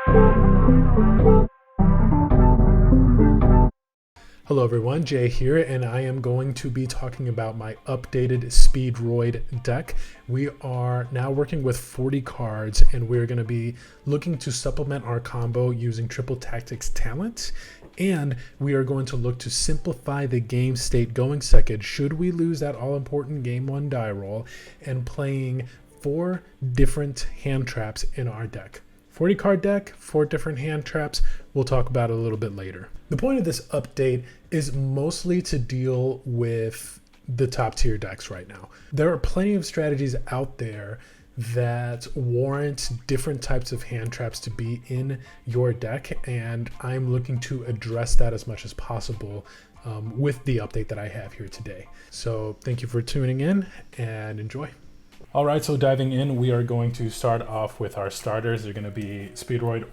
Hello everyone, Jay here, and I am going to be talking about my updated Speedroid deck. We are now working with 40 cards, and we're going to be looking to supplement our combo using Triple Tactics talent, and we are going to look to simplify the game state going second should we lose that all-important Game 1 die roll, and playing 4 different hand traps in our deck. 40 card deck, 4 different hand traps. We'll talk about it a little bit later. The point of this update is mostly to deal with the top tier decks right now. There are plenty of strategies out there that warrant different types of hand traps to be in your deck, and I'm looking to address that as much as possible with the update that I have here today. So thank you for tuning in and enjoy. All right, so diving in, we are going to start off with our starters. They're going to be Speedroid,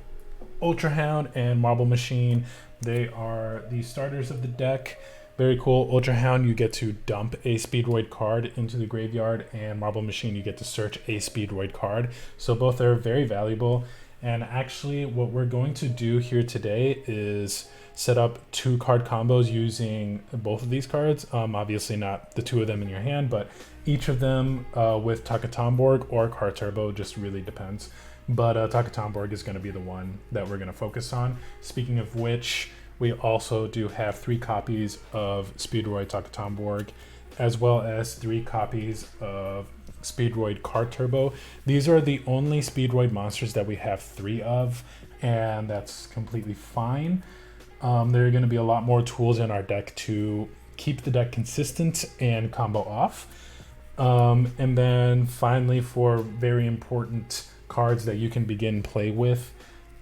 Ultra Hound, and Marble Machine. They are the starters of the deck. Very cool. Ultra Hound, you get to dump a Speedroid card into the graveyard, and Marble Machine, you get to search a Speedroid card. So both are very valuable. And actually, what we're going to do here today is set up 2 card combos using both of these cards. Obviously not the 2 of them in your hand, but each of them with Taketomborg or Card Turbo, just really depends. But Taketomborg is going to be the one that we're going to focus on. Speaking of which, we also do have 3 copies of Speedroid Taketomborg, as well as 3 copies of Speedroid Card Turbo. These are the only Speedroid monsters that we have 3 of, and that's completely fine. There are going to be a lot more tools in our deck to keep the deck consistent and combo off. And then finally, for very important cards that you can begin play with,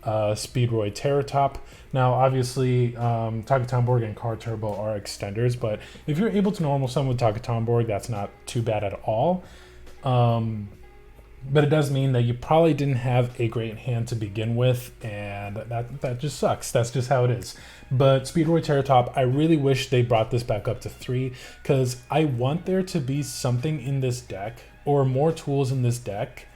Speedroid Terratop. Now obviously Taketomborg and Card Turbo are extenders, but if you're able to normal summon with Taketomborg, that's not too bad at all. But it does mean that you probably didn't have a great hand to begin with, and that just sucks. That's just how it is. But Speedroid Terratop, I really wish they brought this back up to 3, because I want there to be something in this deck, or more tools in this deck,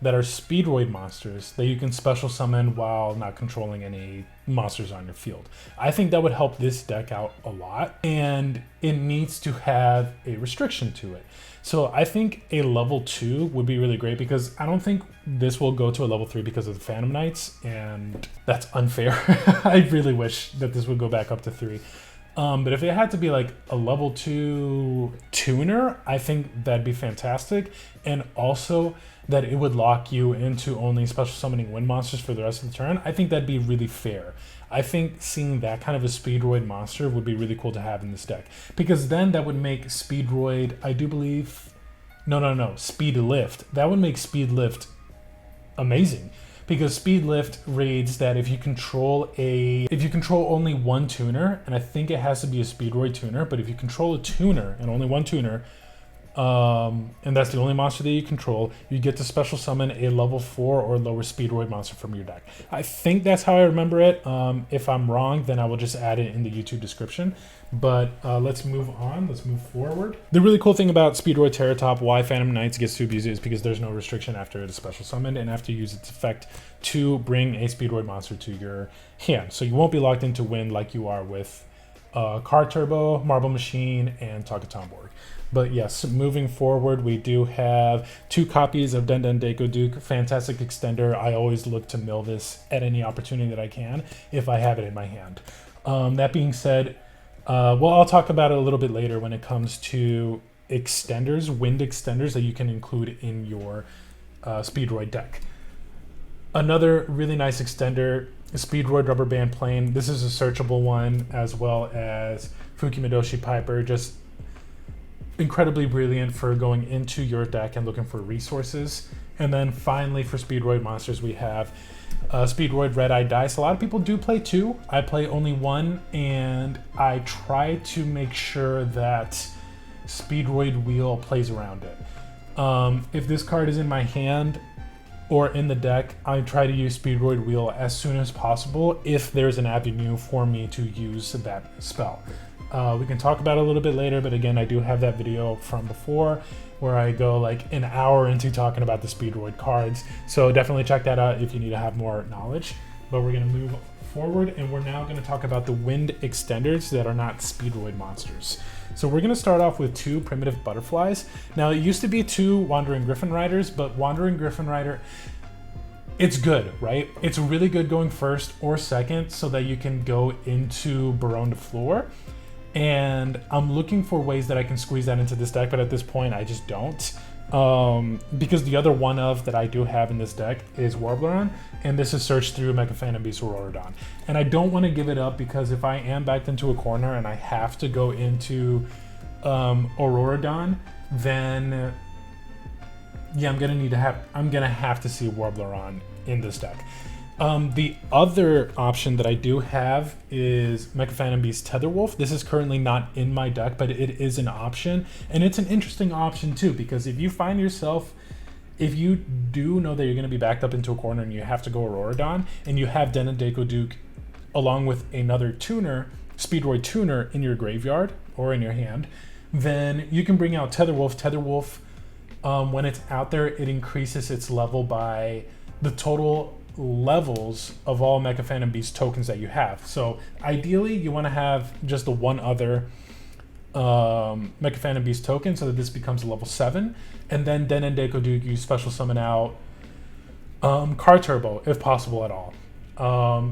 that are Speedroid monsters that you can special summon while not controlling any monsters on your field. I think that would help this deck out a lot, and it needs to have a restriction to it. So I think a level 2 would be really great, because I don't think this will go to a level 3 because of the Phantom Knights, and that's unfair. I really wish that this would go back up to 3. But if it had to be like a level 2 tuner, I think that'd be fantastic. And also that it would lock you into only special summoning wind monsters for the rest of the turn. I think that'd be really fair. I think seeing that kind of a Speedroid monster would be really cool to have in this deck, because then that would make Speedroid, I do believe, no, Speed Lift. That would make Speed Lift amazing. Because Speed Lift reads that if you control only one tuner, and I think it has to be a Speedroid tuner, but if you control a tuner and only one tuner, and that's the only monster that you control, you get to special summon a level 4 or lower Speedroid monster from your deck. I think that's how I remember it. If I'm wrong, then I will just add it in the YouTube description. But let's move on. Let's move forward. The really cool thing about Speedroid Terratop, why Phantom Knights gets to abuse it, is because there's no restriction after it is special summoned and after you use its effect to bring a Speedroid monster to your hand. So you won't be locked into wind like you are with Card Turbo, Marble Machine, and Taketomborg. But yes, moving forward, we do have 2 copies of Den Den Deco Duke. Fantastic extender. I always look to mill this at any opportunity that I can if I have it in my hand. That being said, well, I'll talk about it a little bit later when it comes to extenders, wind extenders that you can include in your Speedroid deck. Another really nice extender, Speedroid Rubber Band Plane. This is a searchable one, as well as fuki-modoshi Piper. Just incredibly brilliant for going into your deck and looking for resources. And then finally, for Speedroid monsters, we have Speedroid Red Eye Dice. A lot of people do play 2. I play only 1, and I try to make sure that Speedroid Wheel plays around it. If this card is in my hand or in the deck, I try to use Speedroid Wheel as soon as possible if there's an avenue for me to use that spell. We can talk about it a little bit later, but again, I do have that video from before where I go like an hour into talking about the Speedroid cards. So definitely check that out if you need to have more knowledge. But we're gonna move forward and we're now gonna talk about the wind extenders that are not Speedroid monsters. So we're gonna start off with 2 primitive butterflies. Now it used to be 2 Wandering Griffin Riders, but Wandering Griffin Rider, it's good, right? It's really good going first or second so that you can go into Baronne de Fleur. And I'm looking for ways that I can squeeze that into this deck, but at this point I just don't. Because the other one of that I do have in this deck is Warbleron, and this is searched through Mecha Phantom Beast Auroradon. And I don't want to give it up because if I am backed into a corner and I have to go into Auroradon, then yeah, I'm gonna have to see Warbleron in this deck. The other option that I do have is Mecha Phantom Beast Tetherwolf. This is currently not in my deck, but it is an option, and it's an interesting option too, because if you find yourself, if you do know that you're going to be backed up into a corner and you have to go Auroradon, and you have Denendeko Duke along with another tuner, Speedroid tuner in your graveyard or in your hand, then you can bring out Tetherwolf. Tetherwolf, when it's out there, it increases its level by the total levels of all Mecha Phantom Beast tokens that you have. So ideally you want to have just the one other Mecha Phantom Beast token so that this becomes a level 7, and then Denendeko Duke you special summon out Car Turbo if possible at all.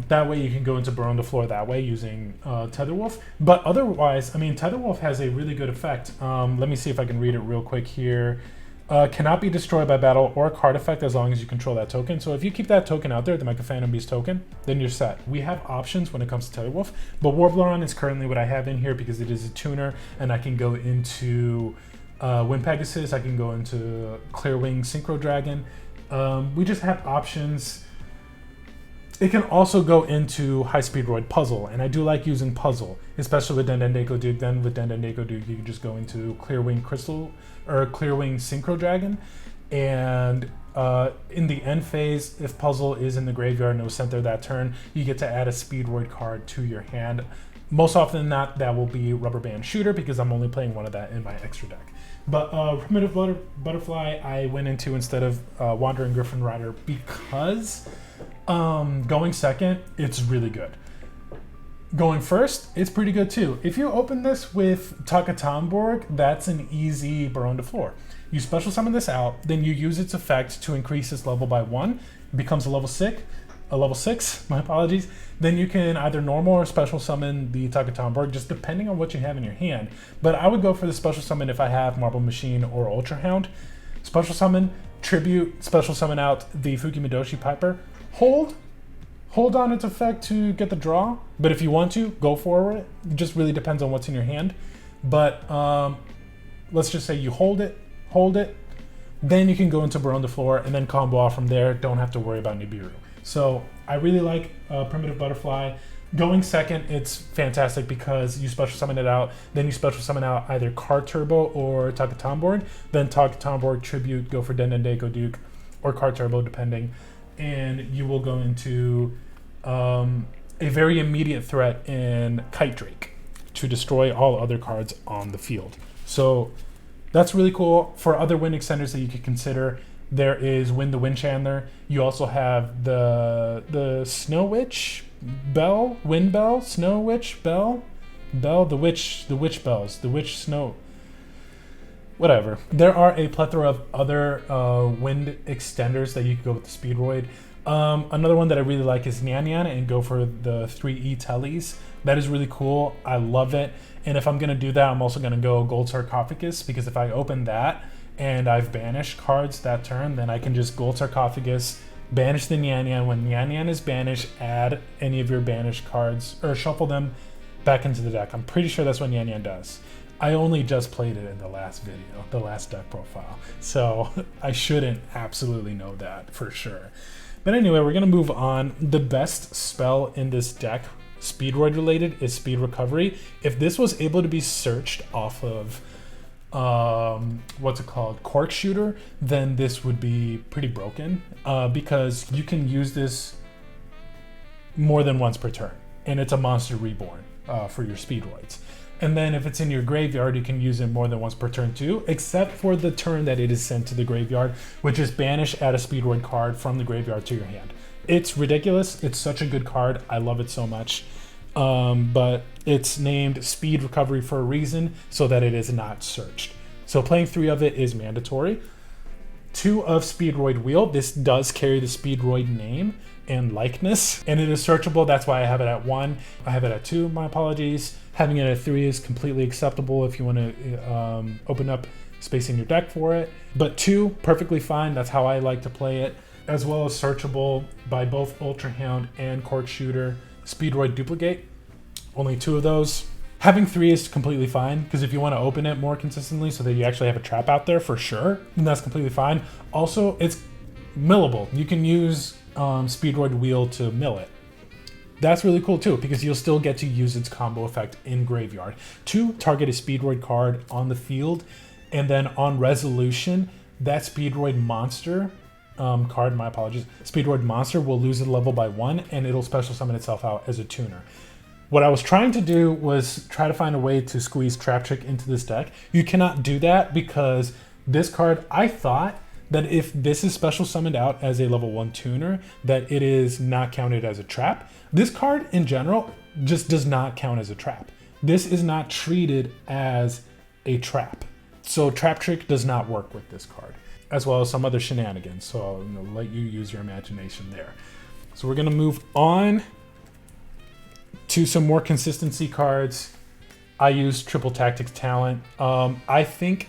That way you can go into Baronne de Fleur that way using Tetherwolf. But otherwise, I mean, Tetherwolf has a really good effect. Let me see if I can read it real quick here. Cannot be destroyed by battle or card effect as long as you control that token. So if you keep that token out there, the Mecha Phantom Beast token, then you're set. We have options when it comes to Tetherwolf, but Warbleron is currently what I have in here because it is a tuner, and I can go into Wind Pegasus, I can go into Clearwing Synchro Dragon. We just have options. It can also go into hi-speedroid Puzzle, and I do like using Puzzle, especially with Denendeko Duke. Then with Denendeko Duke, you can just go into Clearwing Crystal or Clearwing Synchro Dragon, and in the end phase, if Puzzle is in the graveyard and it was sent there that turn, you get to add a Speedroid card to your hand. Most often than not, that will be Rubber Band Shooter because I'm only playing one of that in my extra deck. But Primitive Butterfly, I went into instead of Wandering Griffin Rider because going second, it's really good. Going first, it's pretty good too. If you open this with Taketomborg, that's an easy Baronne de Fleur. You special summon this out, then you use its effect to increase its level by 1. It becomes a level 6, my apologies. Then you can either normal or special summon the Taketomborg, just depending on what you have in your hand. But I would go for the special summon if I have Marble Machine or Ultra Hound. Special summon, tribute, special summon out the Fuki-modoshi Piper. Hold on its effect to get the draw, but if you want to, go for it. It just really depends on what's in your hand. But let's just say you hold it, then you can go into Baronne de Fleur and then combo off from there. Don't have to worry about Nibiru. So I really like Primitive Butterfly. Going second, it's fantastic because you special summon it out, then you special summon out either Car Turbo or Taketomborg, then Taketomborg tribute, go for Denendeko Duke or Car Turbo depending, and you will go into a very immediate threat in Kite Drake to destroy all other cards on the field. So that's really cool. For other wind extenders that you could consider, there is Wind the Wind Chandler. You also have the Snow Witch Bell, Wind Bell, Snow Witch Bell, the Witch Bells, the Witch Snow, whatever. There are a plethora of other wind extenders that you could go with the Speedroid. Another one that I really like is Nyan Nyan, and go for the 3E Tellies. That is really cool. I love it. And if I'm going to do that, I'm also going to go Gold Sarcophagus, because if I open that and I've banished cards that turn, then I can just Gold Sarcophagus, banish the Nyan Nyan. When Nyan Nyan is banished, add any of your banished cards, or shuffle them back into the deck. I'm pretty sure that's what Nyan Nyan does. I only just played it in the last video, the last deck profile, so I shouldn't absolutely know that for sure. But anyway, we're going to move on. The best spell in this deck, Speedroid related, is Speed Recovery. If this was able to be searched off of, what's it called, Cork Shooter, then this would be pretty broken because you can use this more than once per turn. And it's a monster reborn for your Speedroids. And then if it's in your graveyard, you can use it more than once per turn too, except for the turn that it is sent to the graveyard, which is banish, add a speedroid card from the graveyard to your hand. It's ridiculous. It's such a good card. I love it so much. But it's named Speed Recovery for a reason, so that it is not searched. So playing 3 of it is mandatory. 2 of Speedroid Wheel. This does carry the Speedroid name and likeness, and it is searchable. That's why I have it at 1. I have it at 2, my apologies. Having it at 3 is completely acceptable if you want to open up space in your deck for it. But 2, perfectly fine. That's how I like to play it. As well as searchable by both Ultra Hound and Cork Shooter. Speedroid Duplicate, only 2 of those. Having 3 is completely fine, because if you want to open it more consistently so that you actually have a trap out there for sure, then that's completely fine. Also, it's millable. You can use Speedroid Wheel to mill it. That's really cool too, because you'll still get to use its combo effect in graveyard. 2, target a Speedroid card on the field, and then on resolution, that Speedroid monster card, my apologies, Speedroid monster will lose a level by 1, and it'll special summon itself out as a tuner. What I was trying to do was try to find a way to squeeze Trap Trick into this deck. You cannot do that because this card, I thought that if this is special summoned out as a level 1 tuner, that it is not counted as a trap. This card in general just does not count as a trap. This is not treated as a trap. So Trap Trick does not work with this card, as well as some other shenanigans. So I'll let you use your imagination there. So we're gonna move on to some more consistency cards. I use Triple Tactics Talent. I think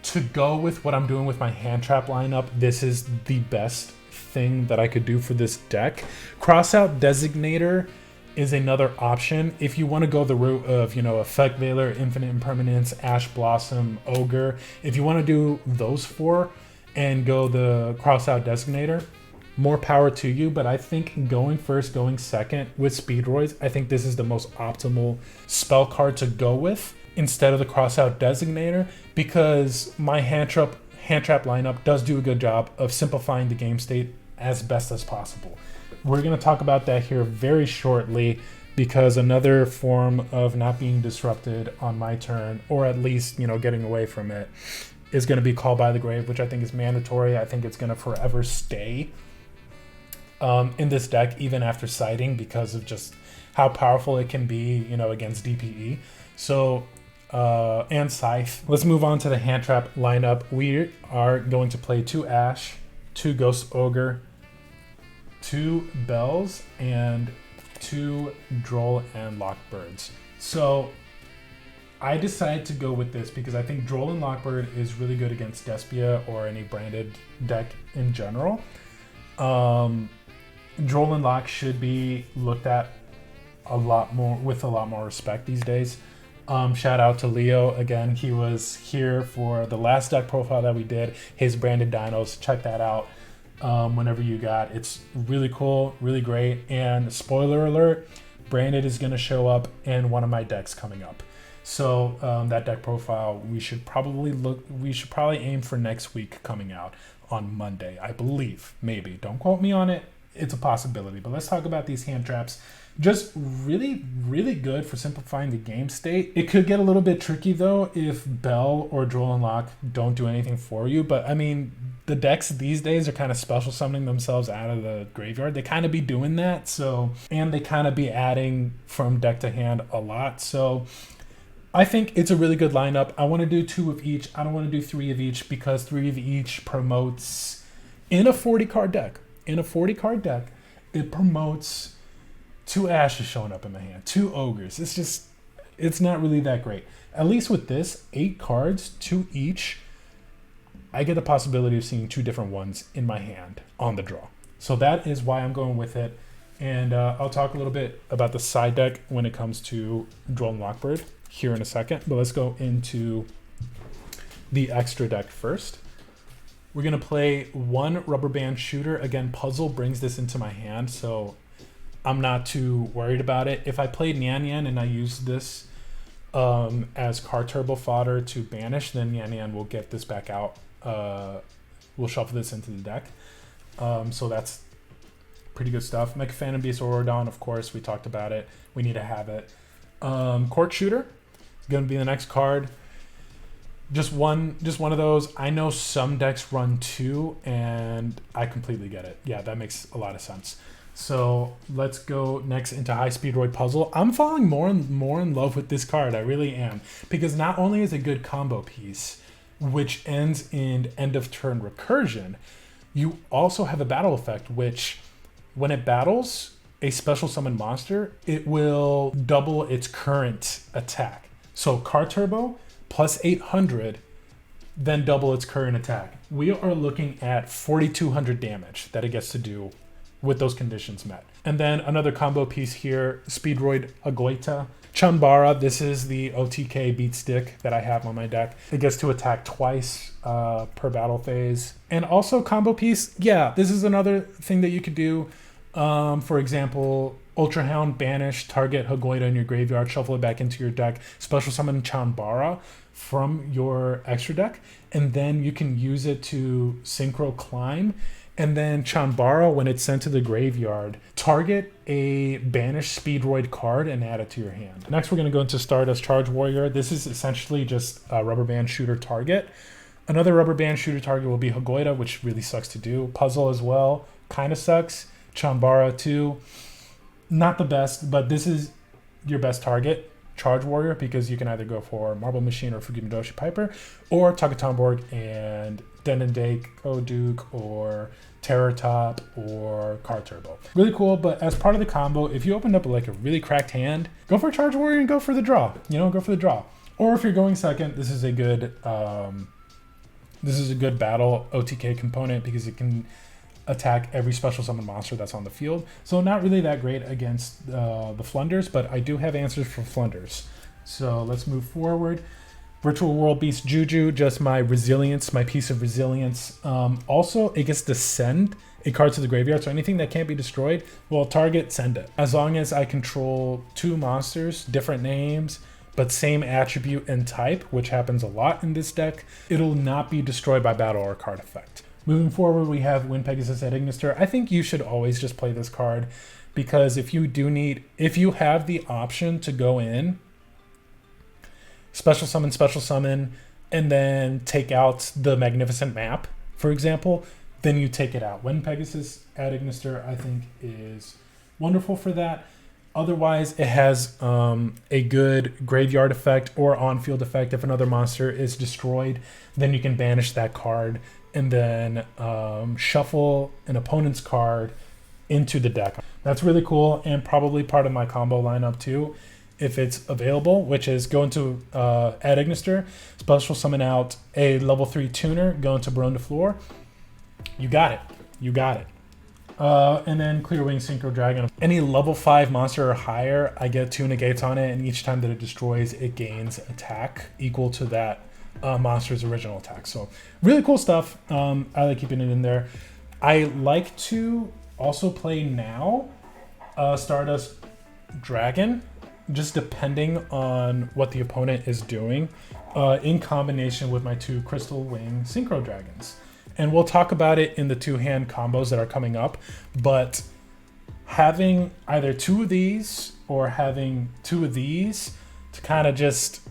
to go with what I'm doing with my hand trap lineup, this is the best thing that I could do for this deck. Crossout Designator is another option if you want to go the route of, Effect Veiler, Infinite Impermanence, Ash Blossom, Ogre. If you want to do those 4 and go the Crossout Designator, more power to you. But I think going first, going second with Speedroids, I think this is the most optimal spell card to go with instead of the Crossout Designator, because my hand trap lineup does do a good job of simplifying the game state as best as possible. We're going to talk about that here very shortly, because another form of not being disrupted on my turn, or at least, getting away from it, is going to be Call by the Grave, which I think is mandatory. I think it's going to forever stay in this deck, even after sighting, because of just how powerful it can be, against DPE. So, and Scythe. Let's move on to the hand trap lineup. We are going to play 2 Ash, 2 Ghost Ogre, 2 Bells, and 2 Droll and Lockbirds. So I decided to go with this because I think Droll and Lockbird is really good against Despia or any branded deck in general. Droll and Lock should be looked at with a lot more respect these days. Shout out to Leo again. He was here for the last deck profile that we did, his branded dinos. Check that out whenever you got. It's really cool, really great. And spoiler alert, branded is going to show up in one of my decks coming up. So that deck profile, we should probably aim for next week coming out on Monday, I believe. Maybe. Don't quote me on it. It's a possibility. But let's talk about these hand traps. Just really, really good for simplifying the game state. It could get a little bit tricky though if Bell or Droll and Lock don't do anything for you. But I mean, the decks these days are kind of special summoning themselves out of the graveyard. They kind of be doing that. So, and they kind of be adding from deck to hand a lot. So I think it's a really good lineup. I want to do 2 of each. I don't want to do 3 of each, because 3 of each promotes in a 40 card deck. In a 40 card deck, it promotes 2 Ashes showing up in my hand, 2 Ogres. It's not really that great. At least with this, 8 cards, 2 each, I get the possibility of seeing 2 different ones in my hand on the draw. So that is why I'm going with it. And I'll talk a little bit about the side deck when it comes to Droll and Lockbird here in a second. But let's go into the extra deck first. We're going to play 1 Rubber Band Shooter. Again, Puzzle brings this into my hand, so I'm not too worried about it. If I played Nyan Nyan and I use this as card turbo fodder to banish, then Nyan Nyan will get this back out. We'll shuffle this into the deck. So that's pretty good stuff. Mecha Phantom Beast Aurodon, of course, we talked about it. We need to have it. Court Shooter is going to be the next card. Just one of those. I know some decks run 2, and I completely get it. Yeah, that makes a lot of sense. So let's go next into hi-speedroid Puzzle. I'm falling more and more in love with this card. I really am, because not only is it a good combo piece, which ends in end of turn recursion, you also have a battle effect, which when it battles a special summon monster, it will double its current attack. So card turbo plus 800, then double its current attack. We are looking at 4,200 damage that it gets to do with those conditions met. And then another combo piece here, Speedroid Agoita. Chanbara, this is the OTK beat stick that I have on my deck. It gets to attack twice per battle phase. And also combo piece, yeah, this is another thing that you could do. For example, Ultra Hound, banish target Hagoita in your graveyard, shuffle it back into your deck, special summon Chanbara from your extra deck, and then you can use it to synchro climb. And then Chanbara, when it's sent to the graveyard, target a banished Speedroid card and add it to your hand. Next, we're going to go into Stardust Charge Warrior. This is essentially just a rubber band shooter target. Another rubber band shooter target will be Hagoita, which really sucks to do. Puzzle as well, kind of sucks. Chanbara too, not the best, but this is your best target, Charge Warrior, because you can either go for Marble Machine or fuki-modoshi Piper, or Taketomborg and Denendake, Duke, or Terror Top, or Card Turbo. Really cool, but as part of the combo, if you opened up like a really cracked hand, go for Charge Warrior and go for the draw. Go for the draw. Or if you're going second, this is a good battle OTK component, because it can attack every special summon monster that's on the field. So not really that great against the Flunders, but I do have answers for Flunders. So let's move forward. Virtual World Beast Juju, just my resilience, my piece of resilience. Also, it gets to send a card to the graveyard, so anything that can't be destroyed, well, target, send it. As long as I control 2 monsters, different names, but same attribute and type, which happens a lot in this deck, it'll not be destroyed by battle or card effect. Moving forward, we have Wind Pegasus at Ignister. I think you should always just play this card, because if you have the option to go in, special summon, and then take out the Magnificent Map, for example, then you take it out. Wind Pegasus at Ignister, I think, is wonderful for that. Otherwise, it has a good graveyard effect or on-field effect. If another monster is destroyed, then you can banish that card and then shuffle an opponent's card into the deck. That's really cool, and probably part of my combo lineup too, if it's available, which is go into at Ignister, special summon out a level 3 tuner, go into Barone de Floor. You got it. And then Clear Wing Synchro Dragon. Any level 5 monster or higher, I get 2 negates on it, and each time that it destroys, it gains attack equal to that monster's original attack. So really cool stuff. I like keeping it in there. I like to also play now Stardust Dragon, just depending on what the opponent is doing, in combination with my 2 Crystal Wing Synchro Dragons. And we'll talk about it in the 2-hand combos that are coming up, but having either 2 of these or having 2 of these to kind of just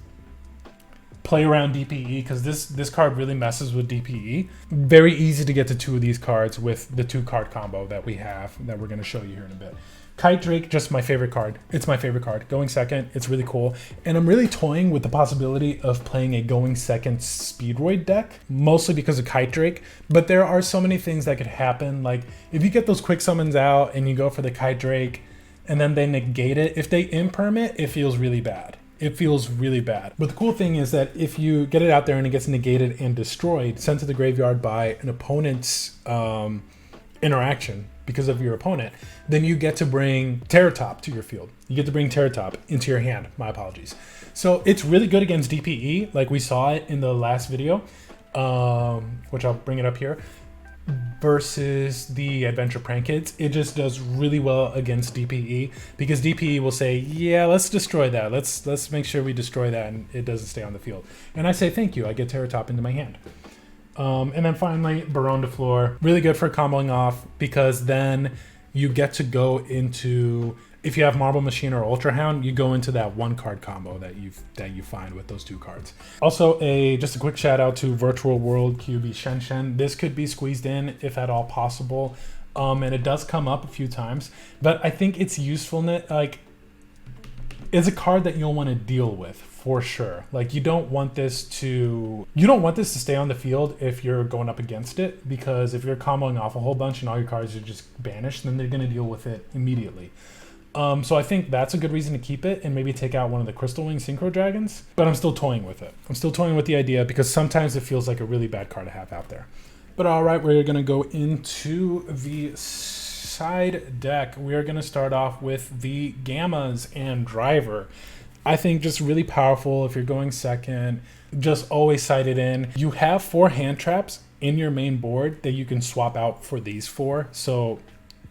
play around DPE, because this card really messes with DPE. Very easy to get to 2 of these cards with the 2-card combo that we have, that we're going to show you here in a bit. Kite Drake, just my favorite card. It's my favorite card. Going second, it's really cool. And I'm really toying with the possibility of playing a going second Speedroid deck, mostly because of Kite Drake. But there are so many things that could happen. Like if you get those quick summons out and you go for the Kite Drake and then they negate it, if they imperm it, it feels really bad. It feels really bad. But the cool thing is that if you get it out there and it gets negated and destroyed, sent to the graveyard by an opponent's interaction, because of your opponent, then you get to bring Terror Top to your field. You get to bring Terror Top into your hand. My apologies. So it's really good against DPE, like we saw it in the last video, which I'll bring it up here, versus the Adventure Prank Kids. It just does really well against DPE, because DPE will say, yeah, let's destroy that. Let's make sure we destroy that and it doesn't stay on the field. And I say, thank you. I get Terror Top into my hand. And then finally, Barone de Floor. Really good for comboing off, because then you get to go into If you have Marble Machine or Ultra Hound, you go into that 1-card combo that you find with those 2 cards. Also, just a quick shout out to Virtual World QB Shen Shen. This could be squeezed in if at all possible, and it does come up a few times. But I think its usefulness, like, is a card that you'll want to deal with for sure. Like, you don't want this to stay on the field if you're going up against it, because if you're comboing off a whole bunch and all your cards are just banished, then they're going to deal with it immediately. So I think that's a good reason to keep it and maybe take out one of the Crystal Wing Synchro Dragons. But I'm still toying with it. I'm still toying with the idea because sometimes it feels like a really bad card to have out there. But all right, we're going to go into the side deck. We are going to start off with the Gammas and Driver. I think just really powerful if you're going second. Just always side it in. You have 4 hand traps in your main board that you can swap out for these 4. So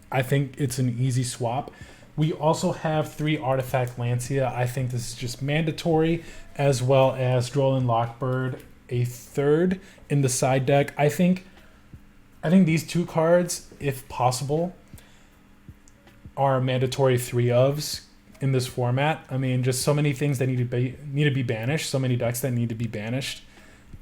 I think it's an easy swap. We also have 3 Artifact Lancia. I think this is just mandatory, as well as Droll and Lockbird, a 3rd in the side deck. I think these 2 cards, if possible, are mandatory 3-ofs in this format. I mean, just so many things that need to be banished, so many decks that need to be banished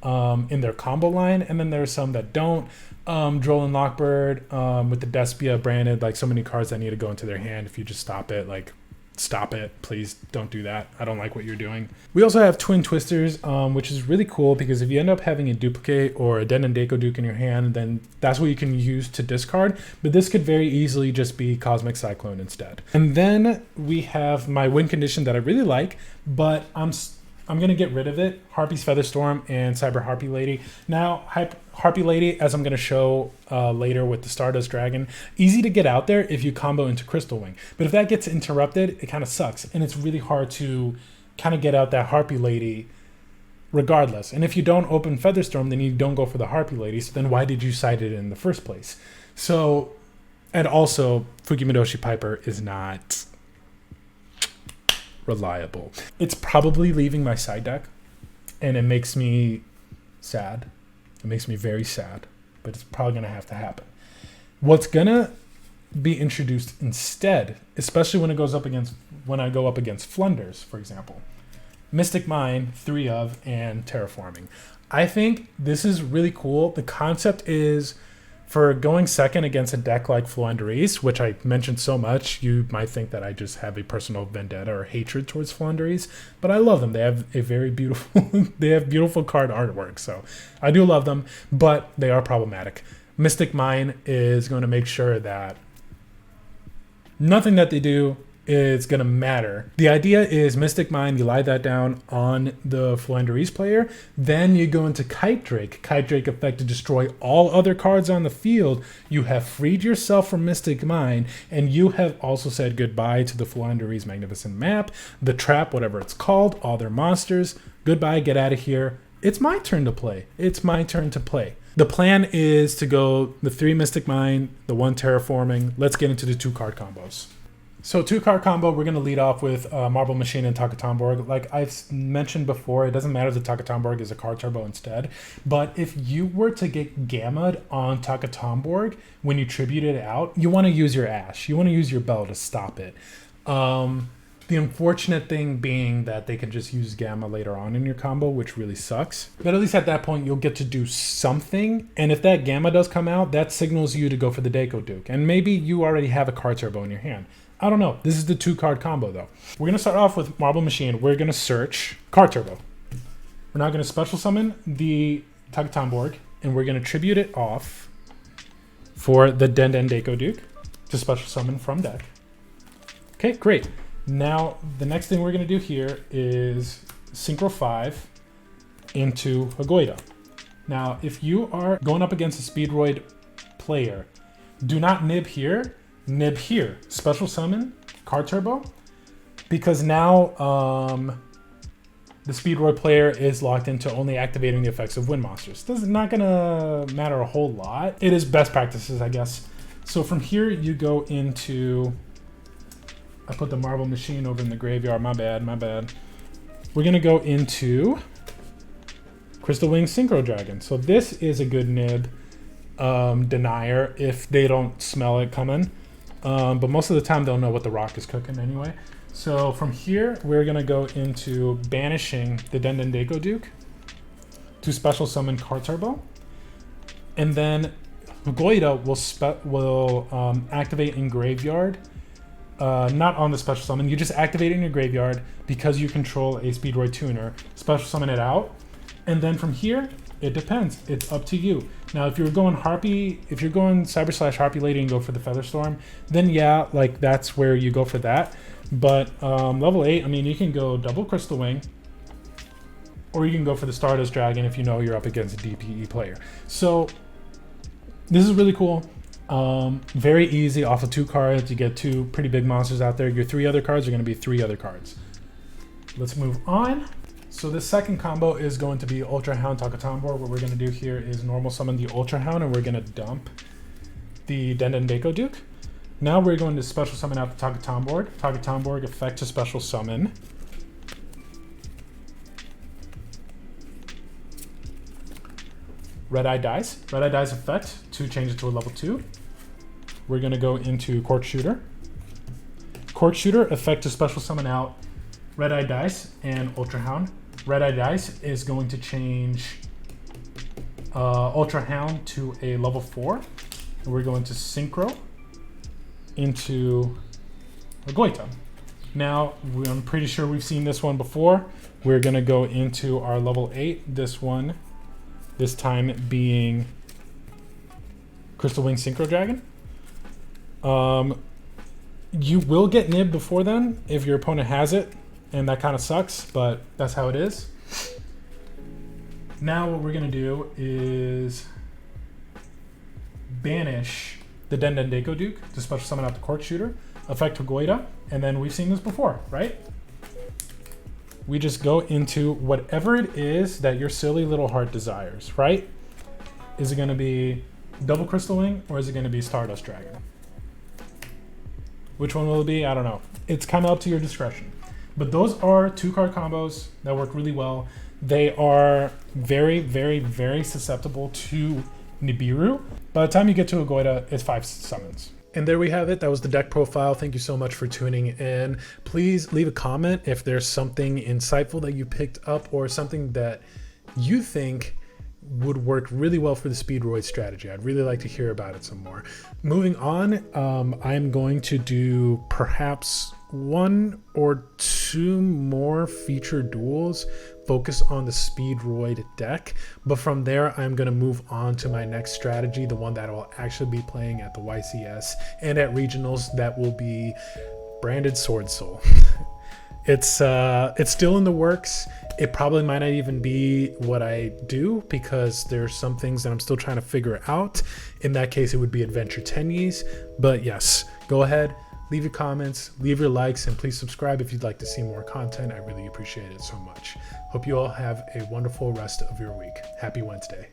in their combo line, and then there's some that don't. Droll and Lockbird with the Despia branded, like, so many cards that need to go into their hand. If you just stop it, like, stop it, please don't do that. I don't like what you're doing. We also have Twin Twisters, which is really cool because if you end up having a duplicate or a Den and Deco Duke in your hand, then that's what you can use to discard. But this could very easily just be Cosmic Cyclone instead. And then we have my win condition that I really like, but I'm going to get rid of it. Harpy's Featherstorm and Cyber Harpy Lady. Now, Harpy Lady, as I'm going to show later with the Stardust Dragon, easy to get out there if you combo into Crystal Wing. But if that gets interrupted, it kind of sucks. And it's really hard to kind of get out that Harpy Lady regardless. And if you don't open Featherstorm, then you don't go for the Harpy Lady. So then why did you side it in the first place? So, and also, Fuki-modoshi Piper is not reliable. It's probably leaving my side deck, and it makes me sad. It makes me very sad, but it's probably going to have to happen. What's going to be introduced instead, especially when I go up against Flunders, for example, Mystic Mine, 3-of, and Terraforming. I think this is really cool. The concept is, for going second against a deck like Floowandereeze, which I mentioned so much, you might think that I just have a personal vendetta or hatred towards Floowandereeze, but I love them. They have a very beautiful, they have beautiful card artwork, so I do love them, but they are problematic. Mystic Mine is going to make sure that nothing that they do is going to matter. The idea is Mystic Mine, you lie that down on the Floowandereeze player, then you go into Kite Drake. Kite Drake effect to destroy all other cards on the field. You have freed yourself from Mystic Mine, and you have also said goodbye to the Floowandereeze Magnificent Map, the trap, whatever it's called, all their monsters. Goodbye, get out of here. It's my turn to play. It's my turn to play. The plan is to go the 3 Mystic Mine, the 1 Terraforming. Let's get into the 2-card combos. So 2-card combo, we're going to lead off with Marble Machine and Taketomborg. Like I've mentioned before, it doesn't matter if the Taketomborg is a card turbo instead, but if you were to get Gamma'd on Taketomborg when you tribute it out, you want to use your Ash. You want to use your Bell to stop it. The unfortunate thing being that they can just use Gamma later on in your combo, which really sucks. But at least at that point, you'll get to do something. And if that Gamma does come out, that signals you to go for the Deco Duke. And maybe you already have a card turbo in your hand. I don't know. This is the 2-card combo, though. We're going to start off with Marble Machine. We're going to search card turbo. We're now going to special summon the Taketomborg, and we're going to tribute it off for the Den Deco Duke to special summon from deck. Okay, great. Now, the next thing we're going to do here is Synchro 5 into Hagoida. Now, if you are going up against a Speedroid player, do not nib here. Nib here. Special summon, card turbo, because now the Speedroid player is locked into only activating the effects of wind monsters. This is not going to matter a whole lot. It is best practices, I guess. So from here, you go into... I put the Marble Machine over in the graveyard. My bad, my bad. We're going to go into Crystal Wing Synchro Dragon. So this is a good nib denier if they don't smell it coming. but most of the time they'll know what the rock is cooking anyway. So from here, we're gonna go into banishing the Dendendeko Duke to special summon Car Turbo. And then Goida will activate in graveyard. Not on the special summon, you just activate it in your graveyard because you control a Speedroid tuner, special summon it out. And then from here, it depends, it's up to you. Now, if you're going Harpy, if you're going Cyber/Harpy Lady and go for the Featherstorm, then yeah, like that's where you go for that. But level 8, I mean, you can go double Crystal Wing, or you can go for the Stardust Dragon if you know you're up against a DPE player. So this is really cool. Very easy. Off of 2 cards, you get 2 pretty big monsters out there. Your 3 other cards are going to be 3 other cards. Let's move on. So this second combo is going to be Ultra Hound Taketomborg. What we're going to do here is normal summon the Ultra Hound, and we're going to dump the Dendendeko Duke. Now we're going to special summon out the Taketomborg. Taketomborg effect to special summon. Red Eye Dice. Red Eye Dice effect to change it to a level 2. We're going to go into Cork Shooter. Cork Shooter effect to special summon out Red Eye Dice and Ultra Hound. Red Eye Dice is going to change Ultra Hound to a level 4. And we're going to Synchro into a Goita. Now, I'm pretty sure we've seen this one before. We're going to go into our level 8. This time being Crystal Wing Synchro Dragon. You will get nibbed before then if your opponent has it, and that kind of sucks, but that's how it is. Now what we're going to do is banish the Dendendeko Duke to special summon out the Cork Shooter, effect to Goita, and then we've seen this before, right? We just go into whatever it is that your silly little heart desires, right? Is it going to be double Crystal Wing, or is it going to be Stardust Dragon? Which one will it be? I don't know. It's kind of up to your discretion. But those are 2-card combos that work really well. They are very, very, very susceptible to Nibiru. By the time you get to a Goita, it's 5 summons. And there we have it. That was the deck profile. Thank you so much for tuning in. Please leave a comment if there's something insightful that you picked up or something that you think would work really well for the Speedroid strategy. I'd really like to hear about it some more. Moving on, I'm going to do perhaps 1 or 2 more feature duels focus on the Speedroid deck, but from there I'm going to move on to my next strategy, the one that I'll actually be playing at the YCS and at regionals, that will be branded Sword Soul. It's still in the works. It probably might not even be what I do because there's some things that I'm still trying to figure out. In that case, it would be Adventure Tennies. But yes, go ahead, leave your comments, leave your likes, and please subscribe if you'd like to see more content. I really appreciate it so much. Hope you all have a wonderful rest of your week. Happy Wednesday.